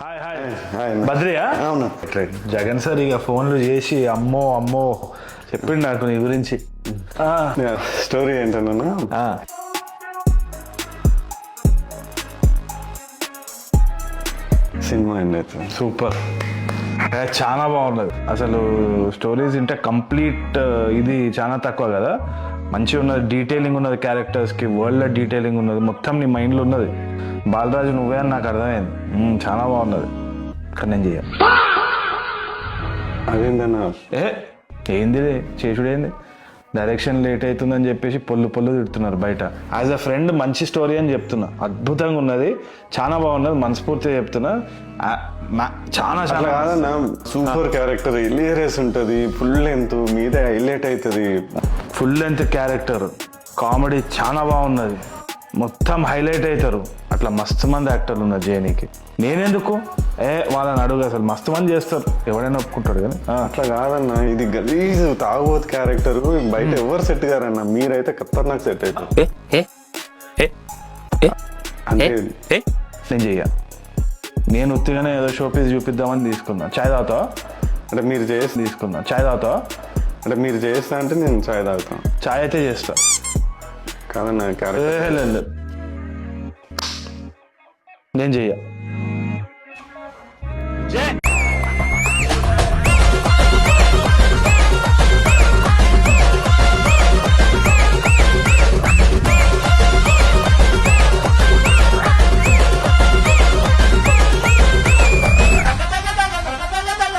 Hi hi hi బద్రియా అవును Jagan sir ఇక ఫోన్లు చేసి అమ్మో అమ్మో చెప్పిండు నాకు నీ గురించి. స్టోరీ ఏంటన్నా ఆ, సినిమా అండి అయితే సూపర్. చాలా బాగున్నది అసలు. స్టోరీస్ ఇంటే కంప్లీట్ ఇది చాలా తక్కువ కదా, మంచిగా ఉన్నది, డీటెయిలింగ్ ఉన్నది, క్యారెక్టర్స్కి వరల్డ్ డీటెయిలింగ్ ఉన్నది, మొత్తం నీ మైండ్లో ఉన్నది. బాలరాజు నువ్వే అని నాకు అర్థమైంది. చాలా బాగున్నది. కానీ నేను చెయ్య అదేంటన్నా ఏంది చేసుడేంది, డైరెక్షన్ లేట్ అవుతుందని చెప్పేసి పొల్లు తిడుతున్నారు బయట. యాజ్ అ ఫ్రెండ్ మంచి స్టోరీ అని చెప్తున్నా, అద్భుతంగా ఉన్నది, చాలా బాగున్నది, మనస్ఫూర్తిగా చెప్తున్నా. చాలా అట్లా కాదన్నా, సూపర్ క్యారెక్టర్, ఇలియరస్ ఉంటుంది, ఫుల్ లెంత్ మీద హైలైట్ అవుతుంది. ఫుల్ లెంత్ క్యారెక్టర్, కామెడీ చాలా బాగున్నది, మొత్తం హైలైట్ అవుతారు. అట్లా మస్తు మంది యాక్టర్లు ఉన్నారు జేనీకి. నేనెందుకు వాళ్ళని అడుగు, అసలు మస్తు మంది చేస్తారు, ఎవడైనా ఒప్పుకుంటాడు కానీ. అట్లా కాదన్నా, ఇది గలీజ్ తాగుబోతు క్యారెక్టర్, బయట ఎవరు సెట్ గారన్నా, మీరైతే ఖతర్నాక్ సెట్ అవుతుంది. అంటే నేను చెయ్య, నేను ఉత్తిగానే ఏదో షోపీస్ చూపిద్దామని తీసుకున్నా. చాయ్ తాగుతావా అంటే మీరు చేసి తీసుకున్నా. చాయ్ తాగుతావా అంటే మీరు చేస్తా అంటే నేను చాయ్ తాగుతాను. చాయ్ అయితే చేస్తా. కాదన్నా క్యారెక్టర్ లేదు నేను చెయ్య.